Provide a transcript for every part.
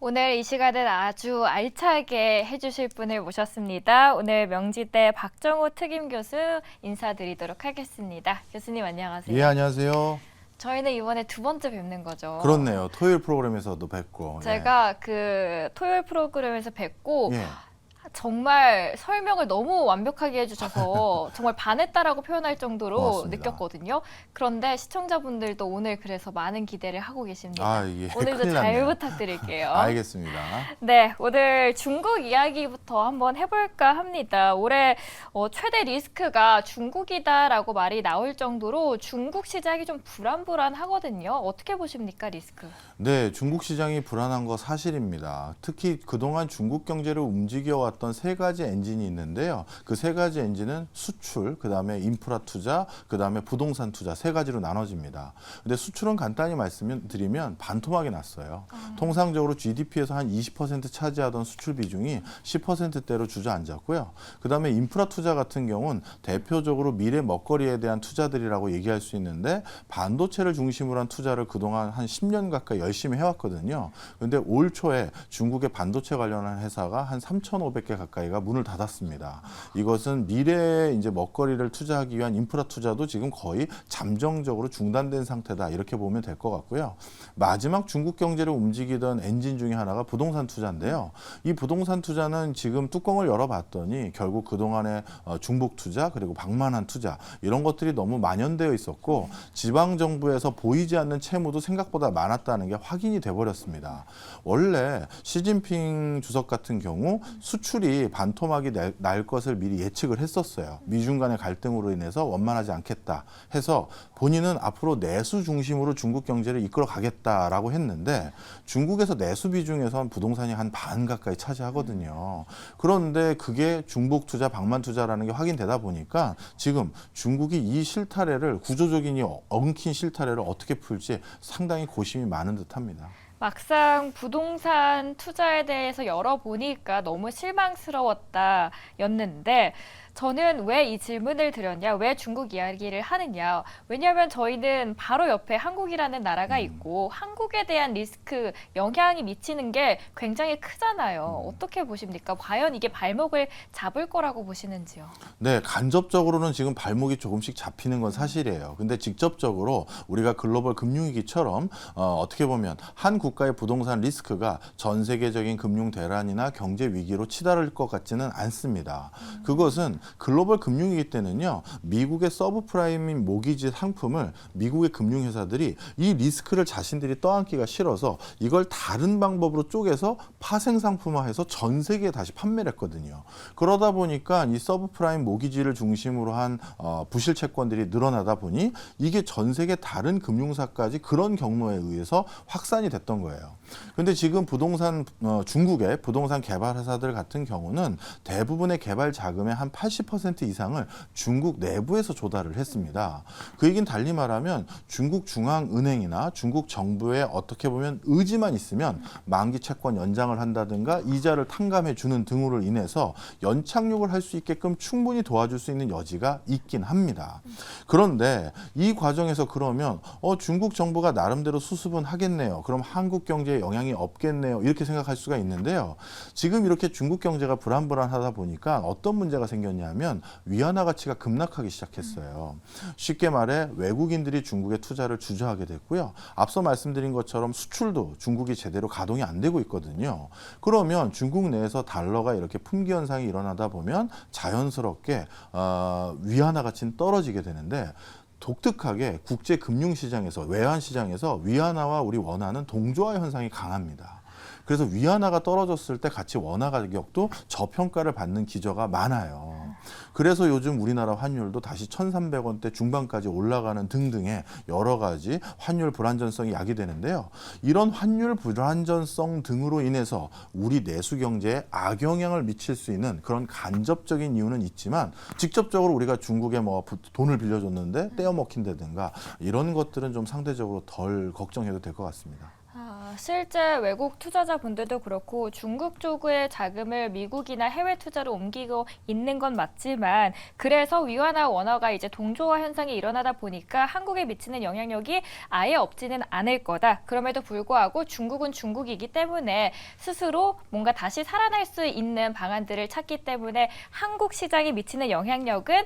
오늘 이 시간은 아주 알차게 해주실 분을 모셨습니다. 오늘 명지대 박정호 특임교수 인사드리도록 하겠습니다. 교수님 안녕하세요. 예, 안녕하세요. 저희는 이번에 두 번째 뵙는 거죠. 그렇네요. 토요일 프로그램에서도 뵙고. 제가 그 토요일 프로그램에서 뵙고 예. 정말 설명을 너무 완벽하게 해주셔서 정말 반했다라고 표현할 정도로 고맙습니다. 느꼈거든요. 그런데 시청자분들도 오늘 그래서 많은 기대를 하고 계십니다. 아, 예. 오늘도 큰일 잘 났네요. 부탁드릴게요. 알겠습니다. 네, 오늘 중국 이야기부터 한번 해볼까 합니다. 올해 최대 리스크가 중국이다라고 말이 나올 정도로 중국 시장이 좀 불안불안하거든요. 어떻게 보십니까, 리스크? 네, 중국 시장이 불안한 거 사실입니다. 특히 그동안 중국 경제를 움직여왔던 세 가지 엔진이 있는데요. 그 세 가지 엔진은 수출, 그다음에 인프라 투자, 그다음에 부동산 투자 세 가지로 나눠집니다. 근데 수출은 간단히 말씀드리면 반토막이 났어요. 통상적으로 GDP에서 한 20% 차지하던 수출 비중이 10%대로 주저앉았고요. 그다음에 인프라 투자 같은 경우는 대표적으로 미래 먹거리에 대한 투자들이라고 얘기할 수 있는데 반도체를 중심으로 한 투자를 그동안 한 10년 가까이 열심히 해왔거든요. 그런데 올 초에 중국의 반도체 관련한 회사가 한 3,500개 가까이가 문을 닫았습니다. 이것은 미래에 이제 먹거리를 투자하기 위한 인프라 투자도 지금 거의 잠정적으로 중단된 상태다. 이렇게 보면 될 것 같고요. 마지막 중국 경제를 움직이던 엔진 중에 하나가 부동산 투자인데요. 이 부동산 투자는 지금 뚜껑을 열어봤더니 결국 그동안의 중복 투자 그리고 방만한 투자 이런 것들이 너무 만연되어 있었고 지방 정부에서 보이지 않는 채무도 생각보다 많았다는 게 확인이 돼버렸습니다. 원래 시진핑 주석 같은 경우 수출이 반토막이 날 것을 미리 예측을 했었어요. 미중 간의 갈등으로 인해서 원만하지 않겠다 해서 본인은 앞으로 내수 중심으로 중국 경제를 이끌어 가겠다라고 했는데 중국에서 내수 비중에선 부동산이 한 반 가까이 차지하거든요. 그런데 그게 중복 투자, 방만 투자라는 게 확인되다 보니까 지금 중국이 이 실타래를 구조적인 엉킨 실타래를 어떻게 풀지 상당히 고심이 많은 듯합니다. 막상 부동산 투자에 대해서 열어보니까 너무 실망스러웠다였는데 저는 왜 이 질문을 드렸냐, 왜 중국 이야기를 하느냐. 왜냐하면 저희는 바로 옆에 한국이라는 나라가 있고 한국에 대한 리스크, 영향이 미치는 게 굉장히 크잖아요. 어떻게 보십니까? 과연 이게 발목을 잡을 거라고 보시는지요? 네, 간접적으로는 지금 발목이 조금씩 잡히는 건 사실이에요. 근데 직접적으로 우리가 글로벌 금융위기처럼 어떻게 보면 한 국가의 부동산 리스크가 전 세계적인 금융 대란이나 경제 위기로 치달을 것 같지는 않습니다. 그것은 글로벌 금융위기 때는요, 미국의 서브프라임인 모기지 상품을 미국의 금융회사들이 이 리스크를 자신들이 떠안기가 싫어서 이걸 다른 방법으로 쪼개서 파생 상품화해서 전 세계에 다시 판매를 했거든요. 그러다 보니까 이 서브프라임 모기지를 중심으로 한 부실 채권들이 늘어나다 보니 이게 전 세계 다른 금융사까지 그런 경로에 의해서 확산이 됐던 거예요. 그런데 지금 중국의 부동산 개발 회사들 같은 경우는 대부분의 개발 자금의 한 80% 이상을 중국 내부에서 조달을 했습니다. 그 얘기는 달리 말하면 중국 중앙은행이나 중국 정부의 어떻게 보면 의지만 있으면 만기 채권 연장을 한다든가 이자를 탕감해 주는 등으로 인해서 연착륙을 할 수 있게끔 충분히 도와줄 수 있는 여지가 있긴 합니다. 그런데 이 과정에서 그러면 중국 정부가 나름대로 수습은 하겠네요. 그럼 한국 경제에 영향이 없겠네요. 이렇게 생각할 수가 있는데요. 지금 이렇게 중국 경제가 불안불안하다 보니까 어떤 문제가 생겼냐면 위안화 가치가 급락하기 시작했어요. 쉽게 말해 외국인들이 중국에 투자를 주저하게 됐고요. 앞서 말씀드린 것처럼 수출도 중국이 제대로 가동이 안 되고 있거든요. 그러면 중국 내에서 달러가 이렇게 품귀 현상이 일어나다 보면 자연스럽게 위안화 가치는 떨어지게 되는데 독특하게 국제 금융 시장에서 외환 시장에서 위안화와 우리 원화는 동조화 현상이 강합니다. 그래서 위안화가 떨어졌을 때 같이 원화 가격도 저평가를 받는 기저가 많아요. 그래서 요즘 우리나라 환율도 다시 1,300원대 중반까지 올라가는 등등의 여러 가지 환율 불안전성이 야기되는데요. 이런 환율 불안전성 등으로 인해서 우리 내수 경제에 악영향을 미칠 수 있는 그런 간접적인 이유는 있지만 직접적으로 우리가 중국에 돈을 빌려줬는데 떼어먹힌다든가 이런 것들은 좀 상대적으로 덜 걱정해도 될 것 같습니다. 실제 외국 투자자분들도 그렇고 중국 쪽의 자금을 미국이나 해외 투자로 옮기고 있는 건 맞지만 그래서 위화나 원화가 이제 동조화 현상이 일어나다 보니까 한국에 미치는 영향력이 아예 없지는 않을 거다. 그럼에도 불구하고 중국은 중국이기 때문에 스스로 뭔가 다시 살아날 수 있는 방안들을 찾기 때문에 한국 시장에 미치는 영향력은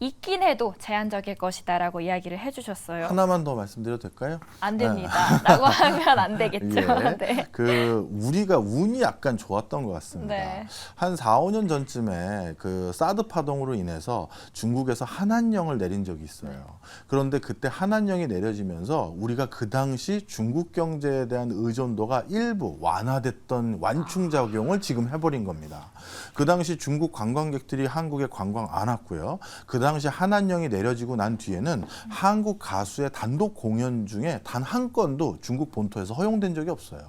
있긴 해도 제한적일 것이다라고 이야기를 해주셨어요. 하나만 더 말씀드려도 될까요? 안 됩니다. 라고 하면 안 되겠죠. 예. 네. 우리가 운이 약간 좋았던 것 같습니다. 네. 한 4, 5년 전쯤에 그 사드 파동으로 인해서 중국에서 한한령을 내린 적이 있어요. 그런데 그때 한한령이 내려지면서 우리가 그 당시 중국 경제에 대한 의존도가 일부 완화됐던 완충작용을 지금 해버린 겁니다. 그 당시 중국 관광객들이 한국에 관광 안 왔고요. 그 당시 한한령이 내려지고 난 뒤에는 한국 가수의 단독 공연 중에 단 한 건도 중국 본토에서 허용된 적이 없어요.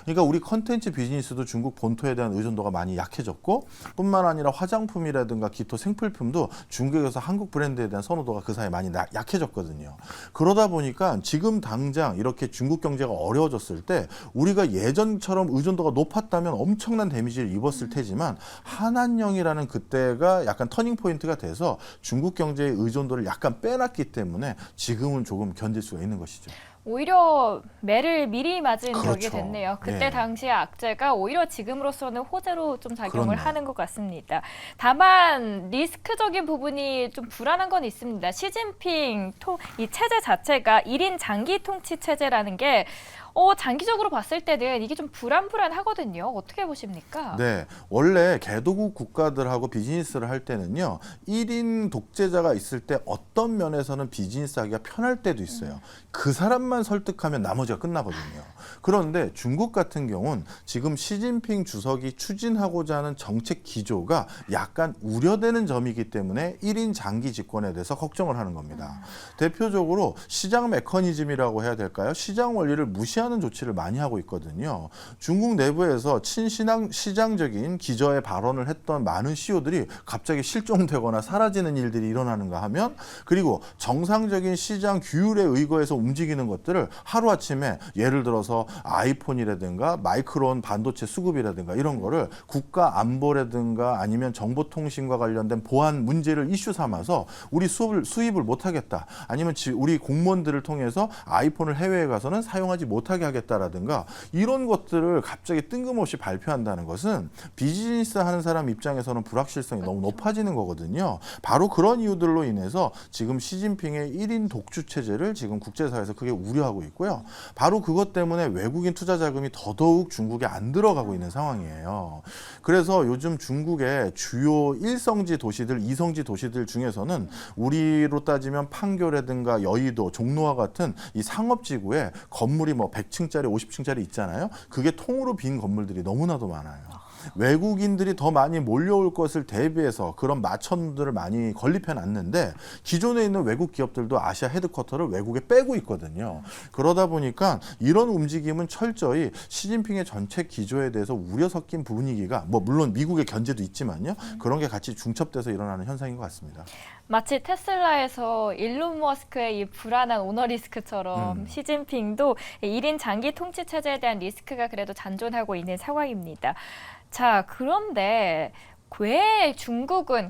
그러니까 우리 컨텐츠 비즈니스도 중국 본토에 대한 의존도가 많이 약해졌고 뿐만 아니라 화장품이라든가 기토 생필품도 중국에서 한국 브랜드에 대한 선호도가 그 사이에 많이 약해졌거든요. 그러다 보니까 지금 당장 이렇게 중국 경제가 어려워졌을 때 우리가 예전처럼 의존도가 높았다면 엄청난 데미지를 입었을 테지만 한한령이라는 그때가 약간 터닝 포인트가 돼서 중국 경제의 의존도를 약간 빼놨기 때문에 지금은 조금 견딜 수가 있는 것이죠. 오히려 매를 미리 맞은 격이 그렇죠. 됐네요. 그때 예. 당시의 악재가 오히려 지금으로서는 호재로 좀 작용을 그렇네요. 하는 것 같습니다. 다만 리스크적인 부분이 좀 불안한 건 있습니다. 시진핑 이 체제 자체가 1인 장기 통치 체제라는 게 장기적으로 봤을 때는 이게 좀 불안하거든요. 어떻게 보십니까? 네, 원래 개도국 국가들하고 비즈니스를 할 때는요, 1인 독재자가 있을 때 어떤 면에서는 비즈니스 하기가 편할 때도 있어요. 그 사람만 설득하면 나머지가 끝나거든요. 그런데 중국 같은 경우는 지금 시진핑 주석이 추진하고자 하는 정책 기조가 약간 우려되는 점이기 때문에 1인 장기 집권에 대해서 걱정을 하는 겁니다. 대표적으로 시장 메커니즘이라고 해야 될까요? 시장 원리를 무시하는 조치를 많이 하고 있거든요. 중국 내부에서 친시장적인 기저의 발언을 했던 많은 CEO들이 갑자기 실종되거나 사라지는 일들이 일어나는가 하면, 그리고 정상적인 시장 규율에 의거해서 움직이는 것들을 하루아침에 예를 들어서 아이폰이라든가 마이크론 반도체 수급이라든가 이런 거를 국가 안보라든가 아니면 정보통신과 관련된 보안 문제를 이슈 삼아서 우리 수입을 못하겠다, 아니면 우리 공무원들을 통해서 아이폰을 해외에 가서는 사용하지 못하게 하겠다라든가 이런 것들을 갑자기 뜬금없이 발표한다는 것은 비즈니스 하는 사람 입장에서는 불확실성이 너무 높아지는 거거든요. 바로 그런 이유들로 인해서 지금 시진핑의 1인 독주 체제를 지금 국제사회에서 크게 우려하고 있고요. 바로 그것 때문에 외국인 투자 자금이 더더욱 중국에 안 들어가고 있는 상황이에요. 그래서 요즘 중국의 주요 1성지 도시들, 2성지 도시들 중에서는 우리로 따지면 판교라든가 여의도, 종로와 같은 이 상업지구에 건물이 뭐 100층짜리, 50층짜리 있잖아요. 그게 통으로 빈 건물들이 너무나도 많아요. 외국인들이 더 많이 몰려올 것을 대비해서 그런 마천들을 많이 건립해 놨는데 기존에 있는 외국 기업들도 아시아 헤드쿼터를 외국에 빼고 있거든요. 그러다 보니까 이런 움직임은 철저히 시진핑의 정책 기조에 대해서 우려 섞인 분위기가, 뭐 물론 미국의 견제도 있지만요. 그런 게 같이 중첩돼서 일어나는 현상인 것 같습니다. 마치 테슬라에서 일론 머스크의 이 불안한 오너 리스크처럼 시진핑도 1인 장기 통치 체제에 대한 리스크가 그래도 잔존하고 있는 상황입니다. 자, 그런데 왜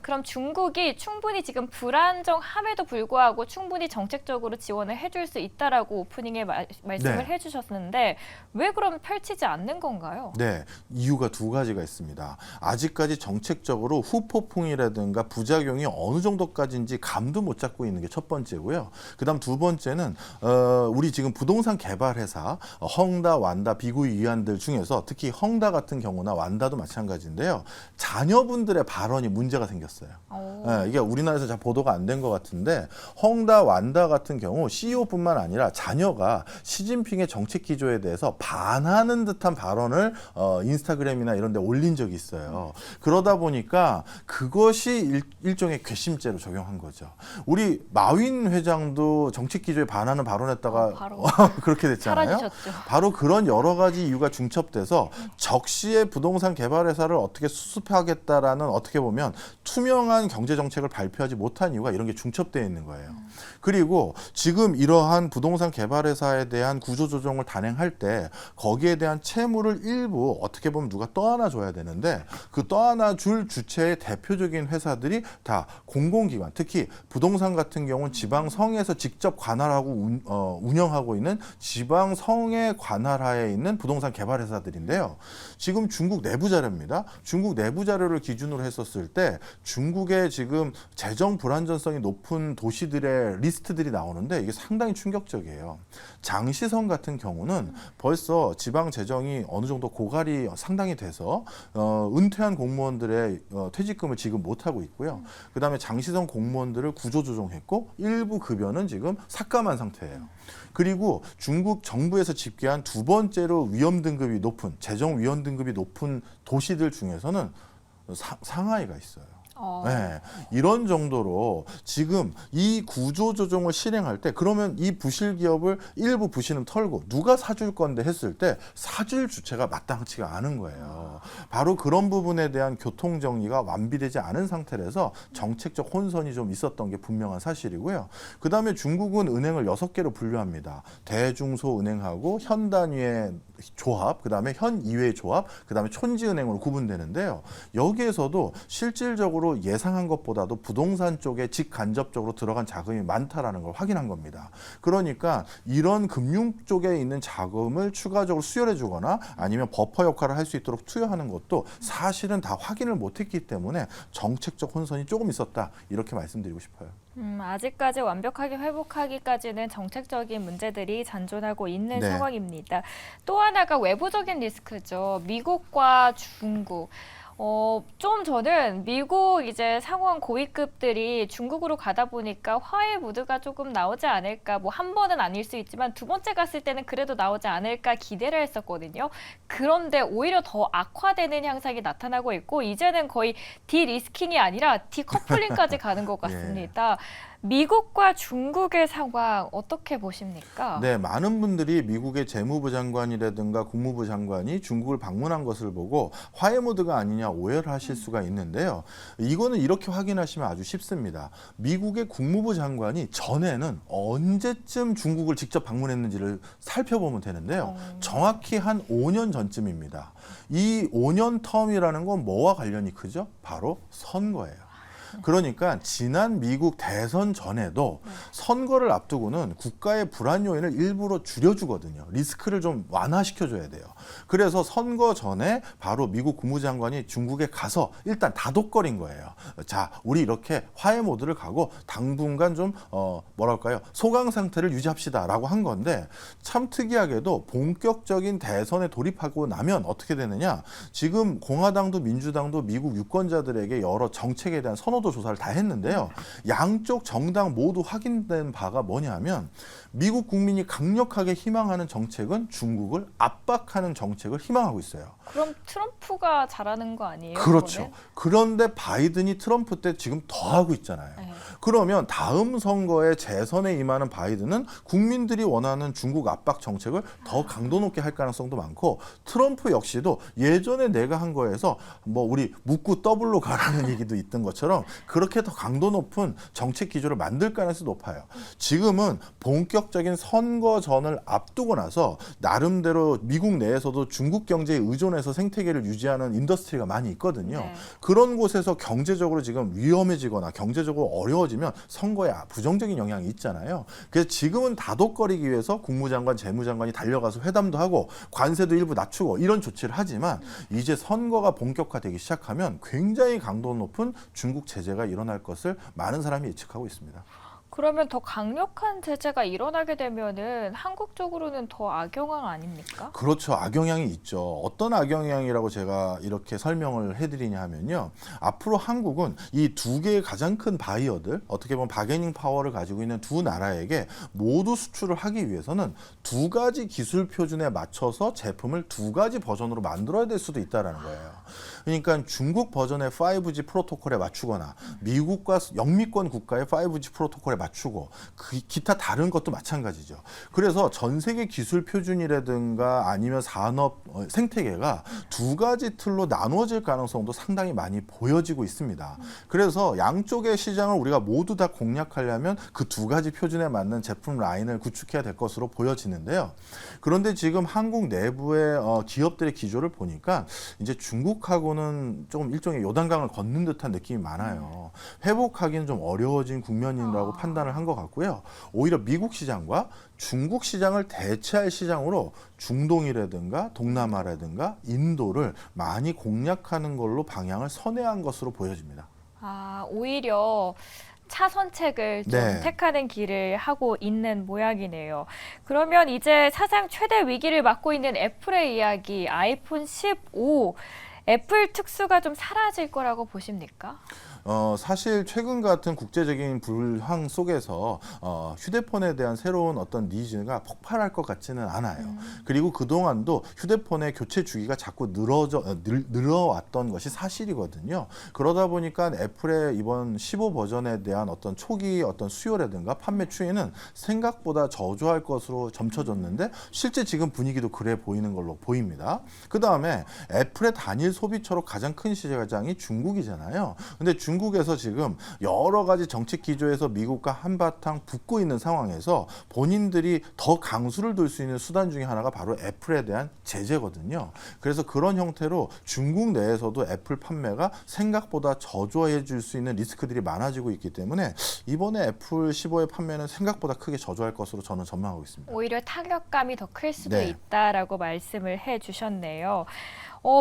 그럼 중국이 충분히 지금 불안정함에도 불구하고 충분히 정책적으로 지원을 해줄 수 있다라고 오프닝에 말씀을 네. 해주셨는데 왜 그럼 펼치지 않는 건가요? 네, 이유가 두 가지가 있습니다. 아직까지 정책적으로 후폭풍이라든가 부작용이 어느 정도까지인지 감도 못 잡고 있는 게 첫 번째고요. 그다음 두 번째는 우리 지금 부동산 개발 회사 헝다, 완다, 비구이 위안들 중에서 특히 헝다 같은 경우나 완다도 마찬가지인데요. 자녀분들의 발언이 문제가 생겼어요. 네, 이게 우리나라에서 잘 보도가 안 된 것 같은데 헝다, 완다 같은 경우 CEO뿐만 아니라 자녀가 시진핑의 정책 기조에 대해서 반하는 듯한 발언을 인스타그램이나 이런 데 올린 적이 있어요. 그러다 보니까 그것이 일종의 괘씸죄로 적용한 거죠. 우리 마윈 회장도 정책 기조에 반하는 발언했다가 바로 그렇게 됐잖아요. 사라지셨죠. 바로 그런 여러 가지 이유가 중첩돼서 적시에 부동산 개발 회사를 어떻게 수습하겠다 하겠다라는 어떻게 보면 투명한 경제 정책을 발표하지 못한 이유가 이런 게 중첩되어 있는 거예요. 그리고 지금 이러한 부동산 개발 회사에 대한 구조 조정을 단행할 때 거기에 대한 채무를 일부 어떻게 보면 누가 떠안아 줘야 되는데 그 떠안아 줄 주체의 대표적인 회사들이 다 공공기관, 특히 부동산 같은 경우는 지방성에서 직접 관할하고 운영하고 있는 지방성의 관할하에 있는 부동산 개발 회사들인데요. 지금 중국 내부 자료입니다. 중국 내부 자료를 기준으로 했었을 때 중국의 지금 재정 불안전성이 높은 도시들의 리스트들이 나오는데 이게 상당히 충격적이에요. 장시성 같은 경우는 벌써 지방 재정이 어느 정도 고갈이 상당히 돼서 은퇴한 공무원들의 퇴직금을 지금 못 하고 있고요. 그다음에 장시성 공무원들을 구조조정했고 일부 급여는 지금 삭감한 상태예요. 그리고 중국 정부에서 집계한 두 번째로 위험 등급이 높은 재정 위험 등급이 높은 도시들 중에서는 상하이가 있어요. 네, 이런 정도로 지금 이 구조 조정을 실행할 때 그러면 이 부실 기업을 일부 부실은 털고 누가 사줄 건데 했을 때 사줄 주체가 마땅치가 않은 거예요. 바로 그런 부분에 대한 교통 정리가 완비되지 않은 상태라서 정책적 혼선이 좀 있었던 게 분명한 사실이고요. 그다음에 중국은 은행을 6개로 분류합니다. 대중소은행하고 현단위의 조합, 그다음에 현이외의 조합, 그다음에 촌지은행으로 구분되는데요. 여기에서도 실질적으로 예상한 것보다도 부동산 쪽에 직간접적으로 들어간 자금이 많다라는 걸 확인한 겁니다. 그러니까 이런 금융 쪽에 있는 자금을 추가적으로 수혈해 주거나 아니면 버퍼 역할을 할 수 있도록 투여하는 것도 사실은 다 확인을 못했기 때문에 정책적 혼선이 조금 있었다 이렇게 말씀드리고 싶어요. 아직까지 완벽하게 회복하기까지는 정책적인 문제들이 잔존하고 있는 네. 상황입니다. 또 하나가 외부적인 리스크죠. 미국과 중국. 좀 저는 미국 이제 상원 고위급들이 중국으로 가다 보니까 화해 무드가 조금 나오지 않을까, 뭐 한 번은 아닐 수 있지만 두 번째 갔을 때는 그래도 나오지 않을까 기대를 했었거든요. 그런데 오히려 더 악화되는 현상이 나타나고 있고 이제는 거의 디리스킹이 아니라 디커플링까지 가는 것 같습니다. 미국과 중국의 상황 어떻게 보십니까? 네, 많은 분들이 미국의 재무부 장관이라든가 국무부 장관이 중국을 방문한 것을 보고 화해 모드가 아니냐 오해를 하실 수가 있는데요. 이거는 이렇게 확인하시면 아주 쉽습니다. 미국의 국무부 장관이 전에는 언제쯤 중국을 직접 방문했는지를 살펴보면 되는데요. 정확히 한 5년 전쯤입니다. 이 5년 텀이라는 건 뭐와 관련이 크죠? 바로 선거예요. 그러니까 지난 미국 대선 전에도 선거를 앞두고는 국가의 불안 요인을 일부러 줄여주거든요. 리스크를 좀 완화시켜줘야 돼요. 그래서 선거 전에 바로 미국 국무장관이 중국에 가서 일단 다독거린 거예요. 자, 우리 이렇게 화해 모드를 가고 당분간 좀 뭐랄까요, 소강 상태를 유지합시다라고 한 건데 참 특이하게도 본격적인 대선에 돌입하고 나면 어떻게 되느냐? 지금 공화당도 민주당도 미국 유권자들에게 여러 정책에 대한 선호도 조사를 다 했는데요. 양쪽 정당 모두 확인된 바가 뭐냐면 미국 국민이 강력하게 희망하는 정책은 중국을 압박하는 정책을 희망하고 있어요. 그럼 트럼프가 잘하는 거 아니에요? 그렇죠. 그거는? 그런데 바이든이 트럼프 때 지금 더 하고 있잖아요. 네. 그러면 다음 선거에 재선에 임하는 바이든은 국민들이 원하는 중국 압박 정책을 더 강도 높게 할 가능성도 많고 트럼프 역시도 예전에 내가 한 거에서 뭐 우리 묻고 더블로 가라는 얘기도 있던 것처럼 그렇게 더 강도 높은 정책 기조를 만들 가능성이 높아요. 지금은 본격적인 선거전을 앞두고 나서 나름대로 미국 내에서도 중국 경제에 의존해서 생태계를 유지하는 인더스트리가 많이 있거든요. 네. 그런 곳에서 경제적으로 지금 위험해지거나 경제적으로 어려워지면 선거에 부정적인 영향이 있잖아요. 그래서 지금은 다독거리기 위해서 국무장관, 재무장관이 달려가서 회담도 하고 관세도 일부 낮추고 이런 조치를 하지만 이제 선거가 본격화되기 시작하면 굉장히 강도 높은 중국 제재가 일어날 것을 많은 사람이 예측하고 있습니다. 그러면 더 강력한 제재가 일어나게 되면은 한국 쪽으로는 더 악영향 아닙니까? 그렇죠. 악영향이 있죠. 어떤 악영향이라고 제가 이렇게 설명을 해드리냐 하면요. 앞으로 한국은 이 두 개의 가장 큰 바이어들, 어떻게 보면 바게닝 파워를 가지고 있는 두 나라에게 모두 수출을 하기 위해서는 두 가지 기술 표준에 맞춰서 제품을 두 가지 버전으로 만들어야 될 수도 있다는 거예요. 그러니까 중국 버전의 5G 프로토콜에 맞추거나 미국과 영미권 국가의 5G 프로토콜에 맞추고 기타 다른 것도 마찬가지죠. 그래서 전 세계 기술 표준이라든가 아니면 산업 생태계가 두 가지 틀로 나누어질 가능성도 상당히 많이 보여지고 있습니다. 그래서 양쪽의 시장을 우리가 모두 다 공략하려면 그 두 가지 표준에 맞는 제품 라인을 구축해야 될 것으로 보여지는데요. 그런데 지금 한국 내부의 기업들의 기조를 보니까 이제 중국하고는 조금 일종의 요단강을 걷는 듯한 느낌이 많아요. 회복하기는 좀 어려워진 국면이라고 판단을 한 것 같고요. 오히려 미국 시장과 중국 시장을 대체할 시장으로 중동이라든가 동남아라든가 인도를 많이 공략하는 걸로 방향을 선회한 것으로 보여집니다. 오히려 차선책을 좀 네. 택하는 길을 하고 있는 모양이네요. 그러면 이제 사상 최대 위기를 맞고 있는 애플의 이야기, 아이폰 15, 애플 특수가 좀 사라질 거라고 보십니까? 사실 최근 같은 국제적인 불황 속에서 휴대폰에 대한 새로운 어떤 니즈가 폭발할 것 같지는 않아요. 그리고 그동안도 휴대폰의 교체 주기가 자꾸 늘어왔던 것이 사실이거든요. 그러다 보니까 애플의 이번 15 버전에 대한 어떤 초기 어떤 수요라든가 판매 추이는 생각보다 저조할 것으로 점쳐졌는데 실제 지금 분위기도 그래 보이는 걸로 보입니다. 그 다음에 애플의 단일 소비처로 가장 큰 시장이 중국이잖아요. 근데 중국에서 지금 여러 가지 정책 기조에서 미국과 한바탕 붙고 있는 상황에서 본인들이 더 강수를 둘 수 있는 수단 중에 하나가 바로 애플에 대한 제재거든요. 그래서 그런 형태로 중국 내에서도 애플 판매가 생각보다 저조해질 수 있는 리스크들이 많아지고 있기 때문에 이번에 애플 15의 판매는 생각보다 크게 저조할 것으로 저는 전망하고 있습니다. 오히려 타격감이 더 클 수도 네. 있다라고 말씀을 해주셨네요.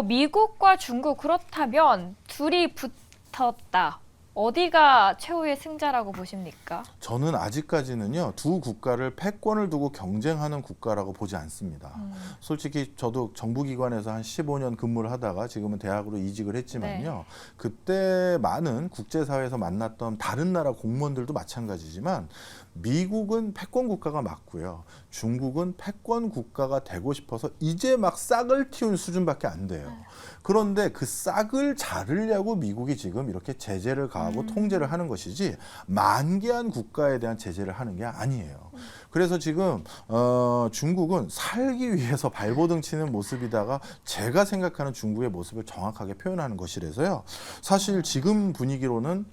미국과 중국 그렇다면 둘이 붙었다. 어디가 최후의 승자라고 보십니까? 저는 아직까지는요, 두 국가를 패권을 두고 경쟁하는 국가라고 보지 않습니다. 솔직히 저도 정부기관에서 한 15년 근무를 하다가 지금은 대학으로 이직을 했지만요. 그때 많은 국제사회에서 만났던 다른 나라 공무원들도 마찬가지지만 미국은 패권 국가가 맞고요. 중국은 패권 국가가 되고 싶어서 이제 막 싹을 틔운 수준밖에 안 돼요. 그런데 그 싹을 자르려고 미국이 지금 이렇게 제재를 가하고 통제를 하는 것이지 만개한 국가에 대한 제재를 하는 게 아니에요. 그래서 지금 중국은 살기 위해서 발버둥 치는 모습이다가 제가 생각하는 중국의 모습을 정확하게 표현하는 것이라서요. 사실 지금 분위기로는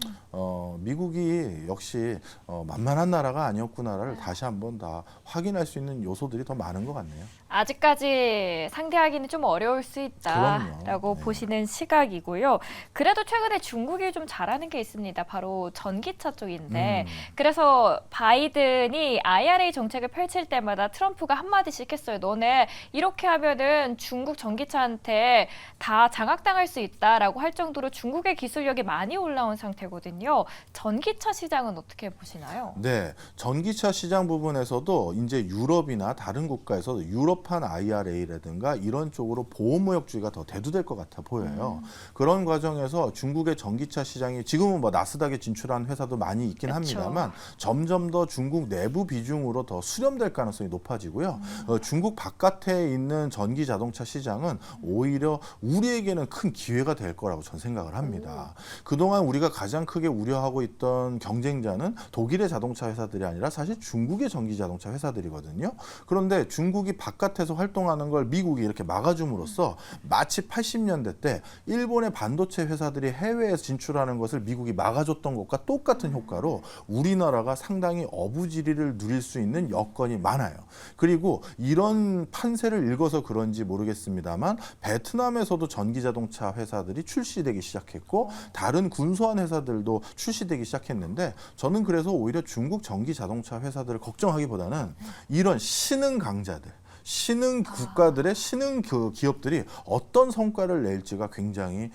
미국이 역시 만만한 나라가 아니었구나를 다시 한번 다 확인할 수 있는 요소들이 더 많은 것 같네요. 아직까지 상대하기는 좀 어려울 수 있다라고 그럼요. 네. 보시는 시각이고요. 그래도 최근에 중국이 좀 잘하는 게 있습니다. 바로 전기차 쪽인데 그래서 바이든이 IRA 정책을 펼칠 때마다 트럼프가 한마디씩 했어요. 너네 이렇게 하면은 중국 전기차한테 다 장악당할 수 있다라고 할 정도로 중국의 기술력이 많이 올라온 상태거든요. 전기차 시장은 어떻게 보시나요? 네, 전기차 시장 부분에서도 이제 유럽이나 다른 국가에서도 유럽판 IRA라든가 이런 쪽으로 보호무역주의가 더 대두될 것 같아 보여요. 그런 과정에서 중국의 전기차 시장이 지금은 뭐 나스닥에 진출한 회사도 많이 있긴 그쵸. 합니다만 점점 더 중국 내부 비중으로 더 수렴될 가능성이 높아지고요. 중국 바깥에 있는 전기 자동차 시장은 오히려 우리에게는 큰 기회가 될 거라고 저는 생각을 합니다. 그동안 우리가 가장 크게 우려하고 있던 경쟁자는 독일의 자동차 회사들이 아니라 사실 중국의 전기 자동차 회사들이거든요. 그런데 중국이 바깥에서 활동하는 걸 미국이 이렇게 막아줌으로써 마치 80년대 때 일본의 반도체 회사들이 해외에 진출하는 것을 미국이 막아줬던 것과 똑같은 효과로 우리나라가 상당히 어부지리를 누릴 수 있는 여건이 많아요. 그리고 이런 판세를 읽어서 그런지 모르겠습니다만 베트남에서도 전기 자동차 회사들이 출시되기 시작했고 다른 군소한 회사들도 출시되기 시작했는데 저는 그래서 오히려 중국 전기 자동차 회사들을 걱정하기보다는 이런 신흥 강자들 신흥 국가들의 신흥 기업들이 어떤 성과를 낼지가 굉장히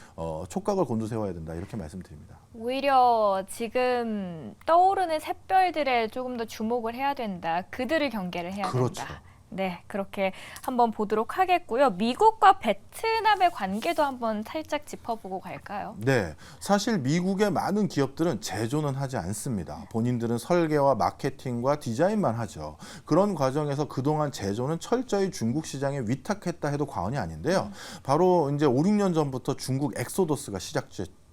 촉각을 곤두세워야 된다 이렇게 말씀드립니다. 오히려 지금 떠오르는 샛별들에 조금 더 주목을 해야 된다. 그들을 경계를 해야 그렇죠. 된다. 네, 그렇게 한번 보도록 하겠고요. 미국과 베트남의 관계도 한번 살짝 짚어보고 갈까요? 네, 사실 미국의 많은 기업들은 제조는 하지 않습니다. 본인들은 설계와 마케팅과 디자인만 하죠. 그런 과정에서 그동안 제조는 철저히 중국 시장에 위탁했다 해도 과언이 아닌데요. 바로 이제 5, 6년 전부터 중국 엑소더스가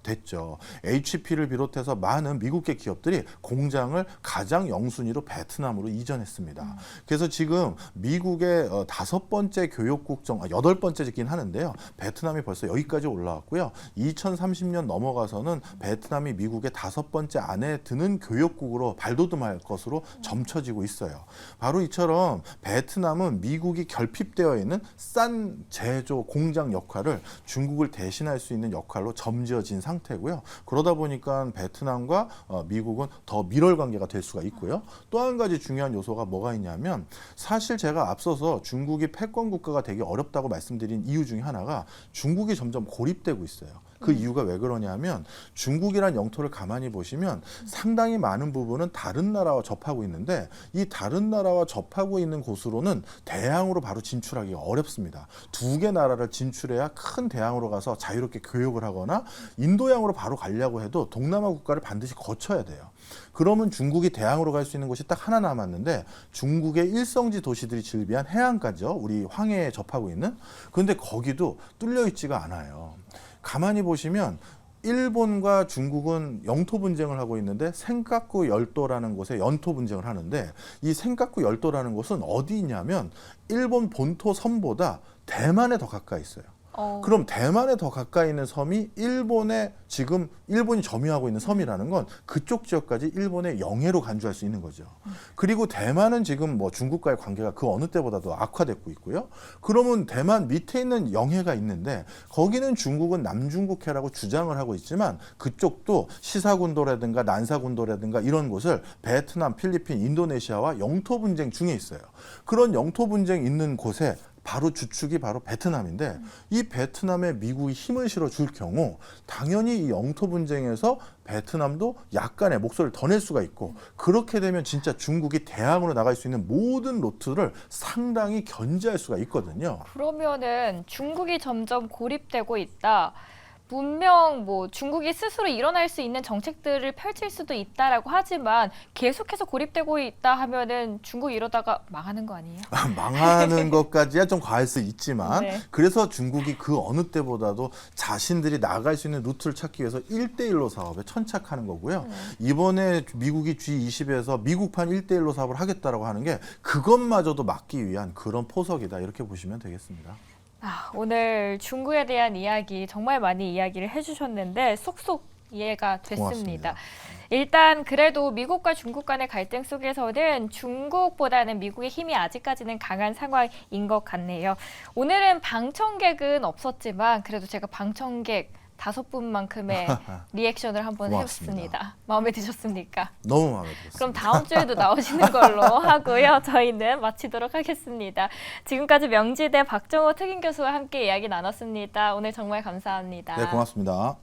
됐죠. HP를 비롯해서 많은 미국계 기업들이 공장을 가장 영순위로 베트남으로 이전했습니다. 그래서 지금 미국의 5번째 교역국 중 8번째이긴 하는데요. 베트남이 벌써 여기까지 올라왔고요. 2030년 넘어가서는 베트남이 미국의 5번째 안에 드는 교역국으로 발돋움할 것으로 점쳐지고 있어요. 바로 이처럼 베트남은 미국이 결핍되어 있는 싼 제조 공장 역할을 중국을 대신할 수 있는 역할로 점지어진 상태고요. 그러다 보니까 베트남과 미국은 더 밀월 관계가 될 수가 있고요. 또 한 가지 중요한 요소가 뭐가 있냐면 사실 제가 앞서서 중국이 패권 국가가 되기 어렵다고 말씀드린 이유 중에 하나가 중국이 점점 고립되고 있어요. 그 이유가 왜 그러냐면 중국이란 영토를 가만히 보시면 상당히 많은 부분은 다른 나라와 접하고 있는데 이 다른 나라와 접하고 있는 곳으로는 대양으로 바로 진출하기가 어렵습니다. 2개 나라를 진출해야 큰 대양으로 가서 자유롭게 교역을 하거나 인도양으로 바로 가려고 해도 동남아 국가를 반드시 거쳐야 돼요. 그러면 중국이 대양으로 갈 수 있는 곳이 딱 하나 남았는데 중국의 일성지 도시들이 즐비한 해안가죠. 우리 황해에 접하고 있는. 그런데 거기도 뚫려 있지가 않아요. 가만히 보시면 일본과 중국은 영토 분쟁을 하고 있는데 센카쿠 열도라는 곳에 연토 분쟁을 하는데 이 센카쿠 열도라는 곳은 어디 있냐면 일본 본토 섬보다 대만에 더 가까이 있어요. 그럼 대만에 더 가까이 있는 섬이 일본의 지금 일본이 점유하고 있는 섬이라는 건 그쪽 지역까지 일본의 영해로 간주할 수 있는 거죠. 그리고 대만은 지금 뭐 중국과의 관계가 그 어느 때보다도 악화되고 있고요. 그러면 대만 밑에 있는 영해가 있는데 거기는 중국은 남중국해라고 주장을 하고 있지만 그쪽도 시사군도라든가 난사군도라든가 이런 곳을 베트남, 필리핀, 인도네시아와 영토 분쟁 중에 있어요. 그런 영토 분쟁 있는 곳에 바로 주축이 바로 베트남인데 이 베트남에 미국이 힘을 실어줄 경우 당연히 이 영토 분쟁에서 베트남도 약간의 목소리를 더 낼 수가 있고 그렇게 되면 진짜 중국이 대항으로 나갈 수 있는 모든 루트를 상당히 견제할 수가 있거든요. 그러면은 중국이 점점 고립되고 있다. 분명 뭐 중국이 스스로 일어날 수 있는 정책들을 펼칠 수도 있다라고 하지만 계속해서 고립되고 있다 하면은 중국 이러다가 망하는 거 아니에요? 망하는 것까지야 좀 과할 수 있지만 네. 그래서 중국이 그 어느 때보다도 자신들이 나갈 수 있는 루트를 찾기 위해서 1대1로 사업에 천착하는 거고요. 이번에 미국이 G20에서 미국판 1대1로 사업을 하겠다라고 하는 게 그것마저도 막기 위한 그런 포석이다 이렇게 보시면 되겠습니다. 오늘 중국에 대한 이야기 정말 많이 이야기를 해주셨는데 쏙쏙 이해가 됐습니다. 고맙습니다. 일단 그래도 미국과 중국 간의 갈등 속에서는 중국보다는 미국의 힘이 아직까지는 강한 상황인 것 같네요. 오늘은 방청객은 없었지만 그래도 제가 방청객 5분만큼의 리액션을 한번 고맙습니다. 해봤습니다. 마음에 드셨습니까? 너무 마음에 들었습니다. 그럼 다음 주에도 나오시는 걸로 하고요. 저희는 마치도록 하겠습니다. 지금까지 명지대 박정호 특임 교수와 함께 이야기 나눴습니다. 오늘 정말 감사합니다. 네, 고맙습니다.